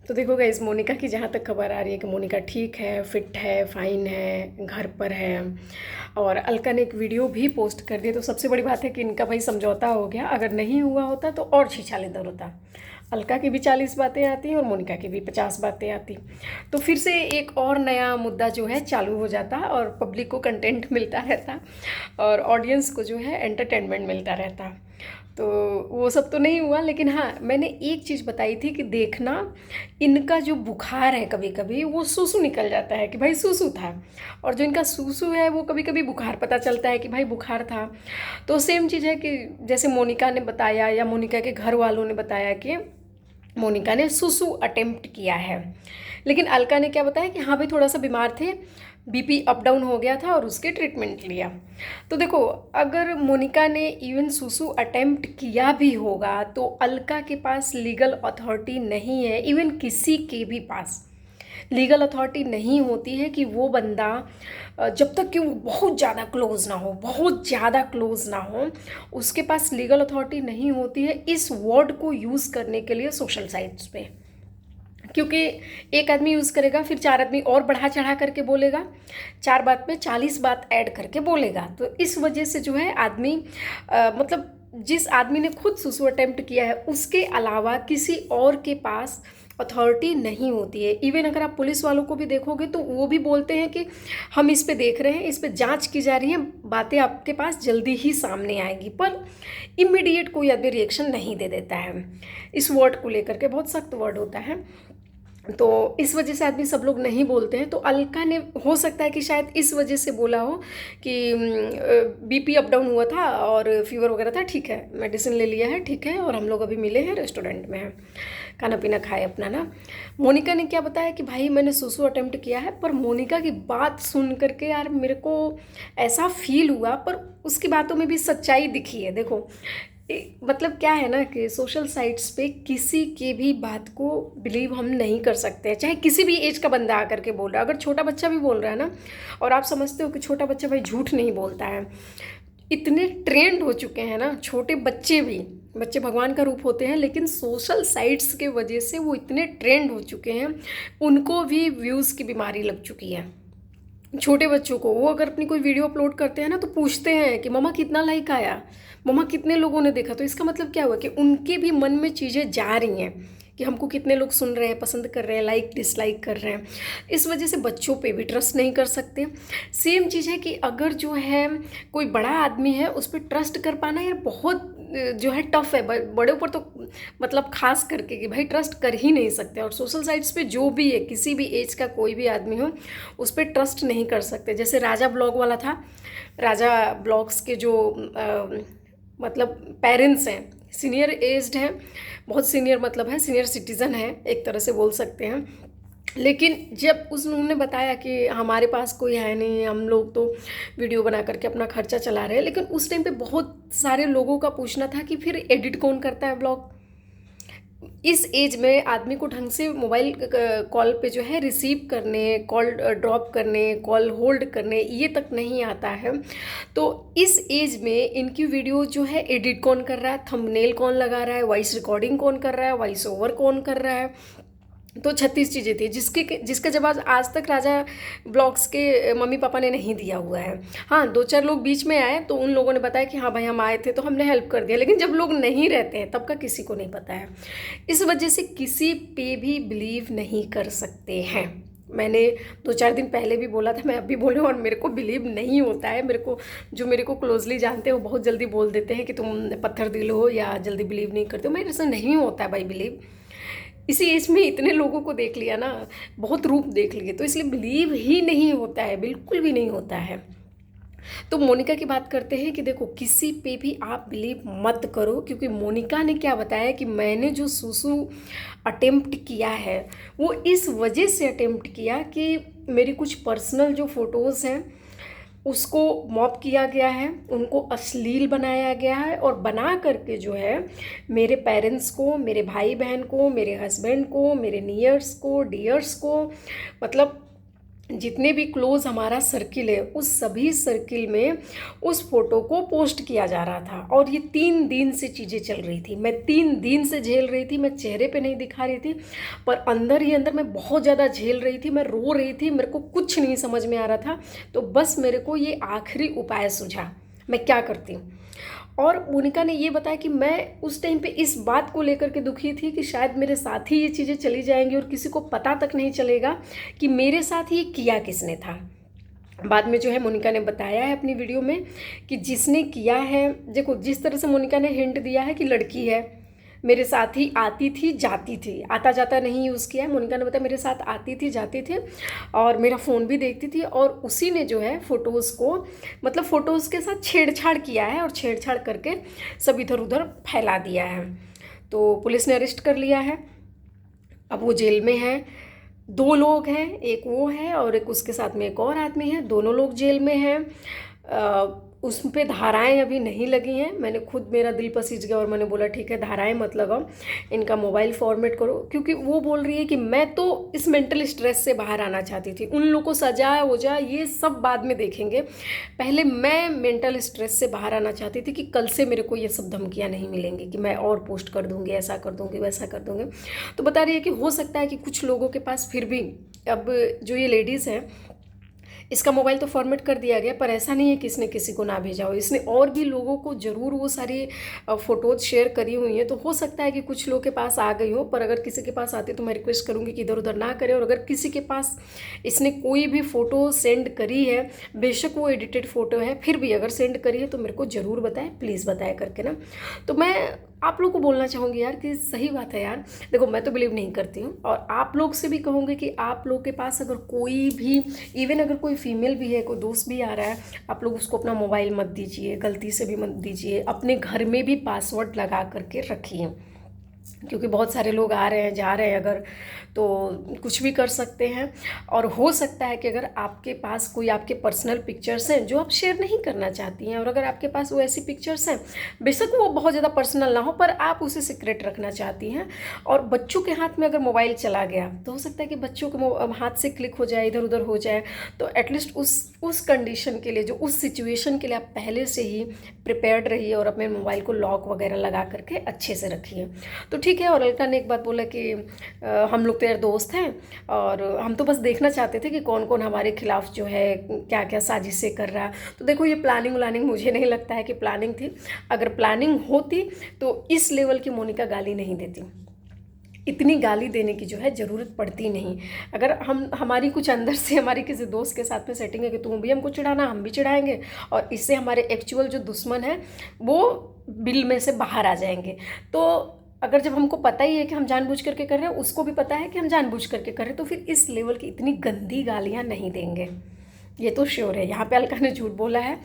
तो देखो गाइस, मोनिका की जहाँ तक खबर आ रही है कि मोनिका ठीक है, फिट है, फाइन है, घर पर है। और अलका ने एक वीडियो भी पोस्ट कर दी। तो सबसे बड़ी बात है कि इनका भाई समझौता हो गया। अगर नहीं हुआ होता तो और छीछालेदर होता। अलका की भी 40 बातें आती और मोनिका की भी 50 बातें आती। तो फिर से एक और नया मुद्दा जो है चालू हो जाता और पब्लिक को कंटेंट मिलता रहता और ऑडियंस को जो है एंटरटेनमेंट मिलता रहता। तो वो सब तो नहीं हुआ, लेकिन हाँ, मैंने एक चीज़ बताई थी कि देखना, इनका जो बुखार है कभी कभी वो सूसू निकल जाता है कि भाई सूसू था। और जो इनका सूसू है वो कभी कभी बुखार पता चलता है कि भाई बुखार था। तो सेम चीज़ है कि जैसे मोनिका ने बताया या मोनिका के घर वालों ने बताया कि मोनिका ने सुसु अटेम्प्ट किया है। लेकिन अलका ने क्या बताया कि हाँ भाई थोड़ा सा बीमार थे, बीपी अप डाउन हो गया था और उसके ट्रीटमेंट लिया। तो देखो, अगर मोनिका ने इवन सुसु अटेम्प्ट किया भी होगा तो अलका के पास लीगल अथॉरिटी नहीं है, इवन किसी के भी पास लीगल अथॉरिटी नहीं होती है कि वो बंदा जब तक कि वो बहुत ज़्यादा क्लोज ना हो, बहुत ज़्यादा क्लोज ना हो, उसके पास लीगल अथॉरिटी नहीं होती है इस वर्ड को यूज़ करने के लिए सोशल साइट्स पे। क्योंकि एक आदमी यूज़ करेगा, फिर 4 आदमी और बढ़ा चढ़ा करके बोलेगा, 4 बात में 40 बात ऐड करके बोलेगा। तो इस वजह से जो है आदमी मतलब जिस आदमी ने खुद सुसु अटेम्प्ट किया है उसके अलावा किसी और के पास अथॉरिटी नहीं होती है। इवन अगर आप पुलिस वालों को भी देखोगे तो वो भी बोलते हैं कि हम इस पे देख रहे हैं, इस पे जांच की जा रही है, बातें आपके पास जल्दी ही सामने आएंगी, पर इमीडिएट कोई आदमी रिएक्शन नहीं दे देता है। इस वर्ड को लेकर के बहुत सख्त वर्ड होता है, तो इस वजह से आदमी सब लोग नहीं बोलते हैं। तो अलका ने हो सकता है कि शायद इस वजह से बोला हो कि बीपी अप डाउन हुआ था और फीवर वगैरह था, ठीक है, मेडिसिन ले लिया है, ठीक है, और हम लोग अभी मिले हैं, रेस्टोरेंट में हैं, खाना पीना खाए अपना ना। मोनिका ने क्या बताया कि भाई मैंने सुसु अटेम्प्ट किया है। पर मोनिका की बात सुन करके यार मेरे को ऐसा फील हुआ, पर उसकी बातों में भी सच्चाई दिखी है। देखो, मतलब क्या है ना कि सोशल साइट्स पे किसी की भी बात को बिलीव हम नहीं कर सकते हैं, चाहे किसी भी एज का बंदा आकर के बोल रहा है। अगर छोटा बच्चा भी बोल रहा है ना, और आप समझते हो कि छोटा बच्चा भाई झूठ नहीं बोलता है, इतने ट्रेंड हो चुके हैं ना छोटे बच्चे भी। बच्चे भगवान का रूप होते हैं, लेकिन सोशल साइट्स के वजह से वो इतने ट्रेंड हो चुके हैं, उनको भी व्यूज़ की बीमारी लग चुकी है। छोटे बच्चों को वो अगर अपनी कोई वीडियो अपलोड करते हैं ना तो पूछते हैं कि मम्मा कितना लाइक आया, मम्मा कितने लोगों ने देखा। तो इसका मतलब क्या हुआ कि उनके भी मन में चीज़ें जा रही हैं कि हमको कितने लोग सुन रहे हैं, पसंद कर रहे हैं, लाइक डिसलाइक कर रहे हैं। इस वजह से बच्चों पे भी ट्रस्ट नहीं कर सकते। सेम चीज़ है कि अगर जो है कोई बड़ा आदमी है उस पर ट्रस्ट कर पाना यार बहुत जो है टफ है। बड़े ऊपर तो मतलब खास करके कि भाई ट्रस्ट कर ही नहीं सकते। और सोशल साइट्स पे जो भी है, किसी भी एज का कोई भी आदमी हो, उस पर ट्रस्ट नहीं कर सकते। जैसे राजा ब्लॉग वाला था, राजा ब्लॉग्स के जो मतलब पेरेंट्स हैं, सीनियर एज्ड हैं, बहुत सीनियर मतलब है, सीनियर सिटीज़न है एक तरह से बोल सकते हैं। लेकिन जब उन्होंने बताया कि हमारे पास कोई है नहीं, हम लोग तो वीडियो बना करके अपना खर्चा चला रहे हैं, लेकिन उस टाइम पे बहुत सारे लोगों का पूछना था कि फिर एडिट कौन करता है ब्लॉग। इस एज में आदमी को ढंग से मोबाइल कॉल पे जो है रिसीव करने, कॉल ड्रॉप करने, कॉल होल्ड करने, ये तक नहीं आता है। तो इस एज में इनकी वीडियो जो है एडिट कौन कर रहा है, थंबनेल कौन लगा रहा है, वॉइस रिकॉर्डिंग कौन कर रहा है, वॉइस ओवर कौन कर रहा है, तो 36 चीज़ें थी जिसका जवाब आज तक राजा ब्लॉग्स के मम्मी पापा ने नहीं दिया हुआ है। हाँ, 2-4 लोग बीच में आए तो उन लोगों ने बताया कि हाँ भाई हम आए थे तो हमने हेल्प कर दिया, लेकिन जब लोग नहीं रहते हैं तब का किसी को नहीं पता है। इस वजह से किसी पे भी बिलीव नहीं कर सकते हैं। मैंने 2-4 दिन पहले भी बोला था, मैं अभी बोल रही हूँ, और मेरे को बिलीव नहीं होता है। मेरे को क्लोजली जानते हैं वो बहुत जल्दी बोल देते हैं कि तुम पत्थर दिल हो या जल्दी बिलीव नहीं करते हो। मेरे से नहीं होता है भाई बिलीव। इसी एज में इतने लोगों को देख लिया ना, बहुत रूप देख लिए, तो इसलिए बिलीव ही नहीं होता है, बिल्कुल भी नहीं होता है। तो मोनिका की बात करते हैं कि देखो, किसी पे भी आप बिलीव मत करो, क्योंकि मोनिका ने क्या बताया कि मैंने जो सुसु अटेम्प्ट किया है वो इस वजह से अटेम्प्ट किया कि मेरी कुछ पर्सनल जो फ़ोटोज़ हैं उसको मॉप किया गया है, उनको अश्लील बनाया गया है, और बना करके जो है मेरे पेरेंट्स को, मेरे भाई बहन को, मेरे हस्बैंड को, मेरे नियर्स को, डियर्स को, मतलब जितने भी क्लोज़ हमारा सर्किल है उस सभी सर्किल में उस फ़ोटो को पोस्ट किया जा रहा था। और ये 3 दिन से चीज़ें चल रही थी, मैं 3 दिन से झेल रही थी। मैं चेहरे पे नहीं दिखा रही थी, पर अंदर ही अंदर मैं बहुत ज़्यादा झेल रही थी। मैं रो रही थी, मेरे को कुछ नहीं समझ में आ रहा था। तो बस मेरे को ये आखिरी उपाय सूझा, मैं क्या करती। और मोनिका ने ये बताया कि मैं उस टाइम पे इस बात को लेकर के दुखी थी कि शायद मेरे साथ ही ये चीज़ें चली जाएंगी और किसी को पता तक नहीं चलेगा कि मेरे साथ ये किया किसने था। बाद में जो है मोनिका ने बताया है अपनी वीडियो में कि जिसने किया है, देखो जिस तरह से मोनिका ने हिंट दिया है कि लड़की है, मेरे साथ ही आती थी जाती थी, आता जाता नहीं यूज़ किया है। मोनिका ने बताया मेरे साथ आती थी जाती थी और मेरा फ़ोन भी देखती थी, और उसी ने जो है फ़ोटोज़ को, मतलब फ़ोटोज़ के साथ छेड़छाड़ किया है और छेड़छाड़ करके सब इधर उधर फैला दिया है। तो पुलिस ने अरेस्ट कर लिया है, अब वो जेल में है। 2 लोग हैं, एक वो है और एक उसके साथ में एक और आदमी है, दोनों लोग जेल में हैं। उस पे धाराएं अभी नहीं लगी हैं। मैंने खुद, मेरा दिल पसीज गया और मैंने बोला ठीक है धाराएं मत लगाओ, इनका मोबाइल फॉर्मेट करो, क्योंकि वो बोल रही है कि मैं तो इस मेंटल स्ट्रेस से बाहर आना चाहती थी। उन लोगों को सजा हो जाए ये सब बाद में देखेंगे, पहले मैं मेंटल स्ट्रेस से बाहर आना चाहती थी कि कल से मेरे को ये सब धमकियाँ नहीं मिलेंगी कि मैं और पोस्ट कर दूँगी, ऐसा कर दूँगी, वैसा कर दूँगी। तो बता रही है कि हो सकता है कि कुछ लोगों के पास फिर भी, अब जो ये लेडीज़ हैं इसका मोबाइल तो फॉर्मेट कर दिया गया, पर ऐसा नहीं है कि इसने किसी को ना भेजा हो, इसने और भी लोगों को ज़रूर वो सारी फ़ोटोज़ शेयर करी हुई हैं। तो हो सकता है कि कुछ लोग के पास आ गई हो, पर अगर किसी के पास आती तो मैं रिक्वेस्ट करूँगी कि इधर उधर ना करें। और अगर किसी के पास इसने कोई भी फ़ोटो सेंड करी है, बेशक वो एडिटेड फ़ोटो है, फिर भी अगर सेंड करी है तो मेरे को ज़रूर बताएं, प्लीज़ बताया करके ना। तो मैं आप लोग को बोलना चाहूँगी यार कि सही बात है यार, देखो मैं तो बिलीव नहीं करती हूँ, और आप लोग से भी कहूँगी कि आप लोग के पास अगर कोई भी, इवन अगर कोई फीमेल भी है, कोई दोस्त भी आ रहा है, आप लोग उसको अपना मोबाइल मत दीजिए, गलती से भी मत दीजिए। अपने घर में भी पासवर्ड लगा करके रखिए, क्योंकि बहुत सारे लोग आ रहे हैं जा रहे हैं अगर, तो कुछ भी कर सकते हैं। और हो सकता है कि अगर आपके पास कोई आपके पर्सनल पिक्चर्स हैं जो आप शेयर नहीं करना चाहती हैं, और अगर आपके पास वो ऐसी पिक्चर्स हैं, बेशक वो बहुत ज़्यादा पर्सनल ना हो, पर आप उसे सीक्रेट रखना चाहती हैं, और बच्चों के हाथ में अगर मोबाइल चला गया तो हो सकता है कि बच्चों के हाथ से क्लिक हो जाए, इधर उधर हो जाए। तो एटलीस्ट उस कंडीशन के लिए, जो उस सिचुएशन के लिए आप पहले से ही प्रिपेयर्ड रहिए और अपने मोबाइल को लॉक वगैरह लगा करके अच्छे से रखिए। तो ठीक है। और अलका ने एक बात बोला कि हम लोग तो यार दोस्त हैं, और हम तो बस देखना चाहते थे कि कौन कौन हमारे खिलाफ जो है क्या क्या साजिशें कर रहा। तो देखो ये प्लानिंग व्लानिंग मुझे नहीं लगता है कि प्लानिंग थी। अगर प्लानिंग होती तो इस लेवल की मोनिका गाली नहीं देती, इतनी गाली देने की जो है ज़रूरत पड़ती नहीं। अगर हमारी कुछ अंदर से हमारी किसी दोस्त के साथ में सेटिंग है कि तुम भी हमको चिढ़ाना, हम भी चिढ़ाएंगे, और इससे हमारे एक्चुअल जो दुश्मन है वो बिल में से बाहर आ जाएंगे। तो अगर जब हमको पता ही है कि हम जानबूझ करके कर रहे हैं, उसको भी पता है कि हम जानबूझ करके कर रहे हैं, तो फिर इस लेवल की इतनी गंदी गालियाँ नहीं देंगे, ये तो श्योर है। यहाँ पे अलका ने झूठ बोला है।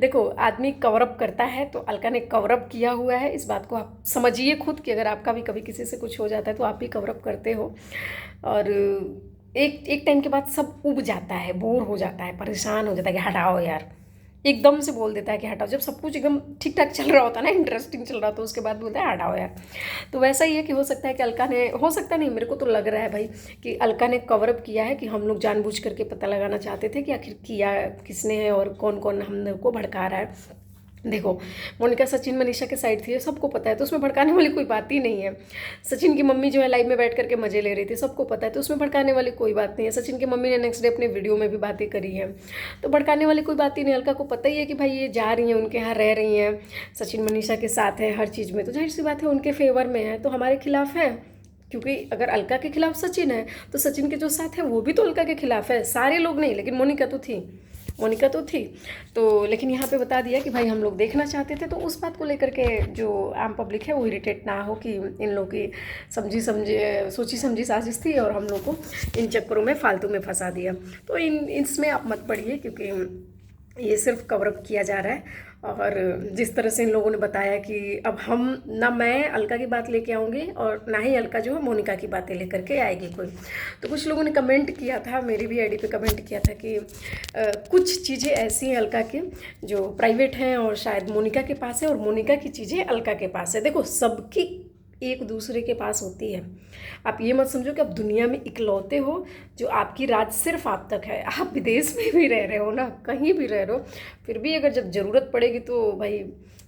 देखो आदमी कवरअप करता है, तो अलका ने कवरअप किया हुआ है, इस बात को आप समझिए खुद कि अगर आपका भी कभी किसी से कुछ हो जाता है तो आप भी कवरअप करते हो। और एक टाइम के बाद सब उब जाता है, बोर हो जाता है, परेशान हो जाता है कि हटाओ यार, एकदम से बोल देता है कि हटाओ। जब सब कुछ एकदम ठीक ठाक चल रहा होता है ना, इंटरेस्टिंग चल रहा होता है, उसके बाद बोलता है हटाओ यार। तो वैसा ही है कि हो सकता है कि अलका ने, हो सकता नहीं, मेरे को तो लग रहा है भाई कि अलका ने कवरअप किया है, कि हम लोग जानबूझ करके पता लगाना चाहते थे कि आखिर किया किसने है और कौन कौन हम लोग को भड़का रहा है। देखो मोनिका सचिन मनीषा के साइड थी, सबको पता है, तो उसमें भड़काने वाली कोई बात ही नहीं है। सचिन की मम्मी जो है लाइव में बैठ करके मजे ले रही थी, सबको पता है, तो उसमें भड़काने वाली कोई बात नहीं है। सचिन की मम्मी ने नेक्स्ट डे अपने वीडियो में भी बातें करी है, तो भड़काने वाली कोई बात ही नहीं। अलका को पता ही है कि भाई ये जा रही हैं, उनके यहाँ रह रही हैं, सचिन मनीषा के साथ है हर चीज़ में, तो जाहिर सी बात है उनके फेवर में है, तो हमारे खिलाफ है। क्योंकि अगर अलका के खिलाफ सचिन है तो सचिन के जो साथ है वो भी तो अलका के खिलाफ है। सारे लोग नहीं, लेकिन मोनिका तो थी। तो लेकिन यहाँ पे बता दिया कि भाई हम लोग देखना चाहते थे, तो उस बात को लेकर के जो आम पब्लिक है वो इरिटेट ना हो कि इन लोग की सोची समझी साजिश थी और हम लोग को इन चक्करों में फालतू में फंसा दिया। तो इसमें आप मत पड़िए, क्योंकि ये सिर्फ कवरअप किया जा रहा है। और जिस तरह से इन लोगों ने बताया कि अब हम ना, मैं अलका की बात लेके आऊँगी और ना ही अलका जो है मोनिका की बातें लेकर के आएगी कोई। तो कुछ लोगों ने कमेंट किया था, मेरी भी आईडी पे कमेंट किया था कि कुछ चीज़ें ऐसी हैं अलका की जो प्राइवेट हैं और शायद मोनिका के पास है, और मोनिका की चीज़ें अलका के पास है। देखो सबकी एक दूसरे के पास होती है। आप ये मत समझो कि आप दुनिया में इकलौते हो जो आपकी राज सिर्फ आप तक है। आप विदेश में भी रह रहे हो ना, कहीं भी रह रहे हो, फिर भी अगर जब ज़रूरत पड़ेगी तो भाई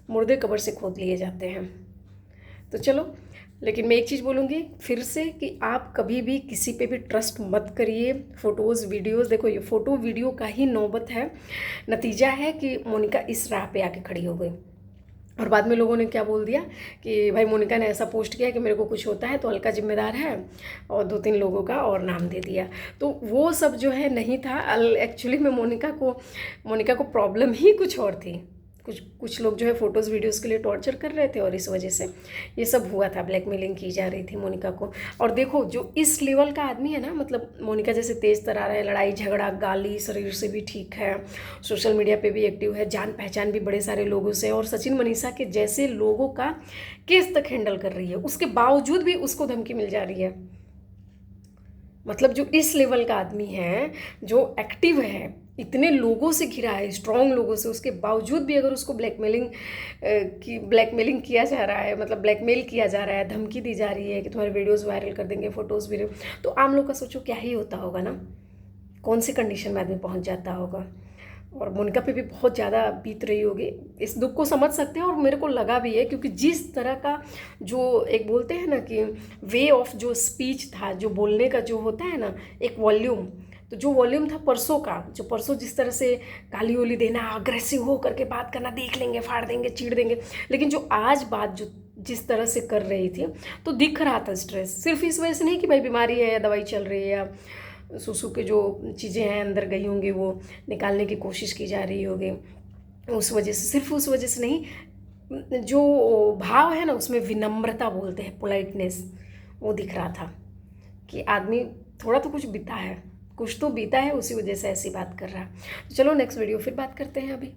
मुर्दे कब्र से खोद लिए जाते हैं। तो चलो, लेकिन मैं एक चीज़ बोलूँगी फिर से कि आप कभी भी किसी पे भी ट्रस्ट मत करिए। फ़ोटोज़ वीडियोज़, देखो ये फ़ोटो वीडियो का ही नौबत है, नतीजा है कि मोनिका इस राह पे आके खड़ी हो गई। और बाद में लोगों ने क्या बोल दिया कि भाई मोनिका ने ऐसा पोस्ट किया कि मेरे को कुछ होता है तो अलका जिम्मेदार है, और 2-3 लोगों का और नाम दे दिया। तो वो सब जो है नहीं था। एक्चुअली में मोनिका को प्रॉब्लम ही कुछ और थी। कुछ लोग जो है फ़ोटोज़ वीडियोज़ के लिए टॉर्चर कर रहे थे और इस वजह से ये सब हुआ था, ब्लैकमेलिंग की जा रही थी मोनिका को। और देखो जो इस लेवल का आदमी है ना, मतलब मोनिका जैसे तेज़ तर्रार है, लड़ाई झगड़ा गाली, शरीर से भी ठीक है, सोशल मीडिया पे भी एक्टिव है, जान पहचान भी बड़े सारे लोगों से, और सचिन मनीषा के जैसे लोगों का केस तक हैंडल कर रही है, उसके बावजूद भी उसको धमकी मिल जा रही है। मतलब जो इस लेवल का आदमी है, जो एक्टिव है, इतने लोगों से घिरा है, स्ट्रॉन्ग लोगों से, उसके बावजूद भी अगर उसको ब्लैकमेलिंग किया जा रहा है, मतलब ब्लैकमेल किया जा रहा है, धमकी दी जा रही है कि तुम्हारे वीडियोस वायरल कर देंगे, फोटोज़ वीडियो, तो आम लोग का सोचो क्या ही होता होगा ना, कौन सी कंडीशन में आदमी पहुंच जाता होगा। और मोनिका पे भी बहुत ज़्यादा बीत रही होगी, इस दुख को समझ सकते हैं। और मेरे को लगा भी है, क्योंकि जिस तरह का जो एक बोलते हैं ना कि वे ऑफ जो स्पीच था, जो बोलने का जो होता है ना एक वॉल्यूम, तो जो वॉल्यूम था परसों का, जो परसों जिस तरह से गाली वाली देना, अग्रेसिव हो करके बात करना, देख लेंगे, फाड़ देंगे, चीड़ देंगे, लेकिन जो आज बात जो जिस तरह से कर रही थी तो दिख रहा था स्ट्रेस। सिर्फ इस वजह से नहीं कि भाई बीमारी है या दवाई चल रही है या सुसु के जो चीज़ें हैं अंदर गई होंगी वो निकालने की कोशिश की जा रही होगी, उस वजह से, सिर्फ उस वजह से नहीं, जो भाव है ना उसमें विनम्रता बोलते हैं, पोलाइटनेस, वो दिख रहा था कि आदमी थोड़ा तो कुछ बीता है, कुछ तो बीता है, उसी वजह से ऐसी बात कर रहा है। तो चलो नेक्स्ट वीडियो फिर बात करते हैं अभी।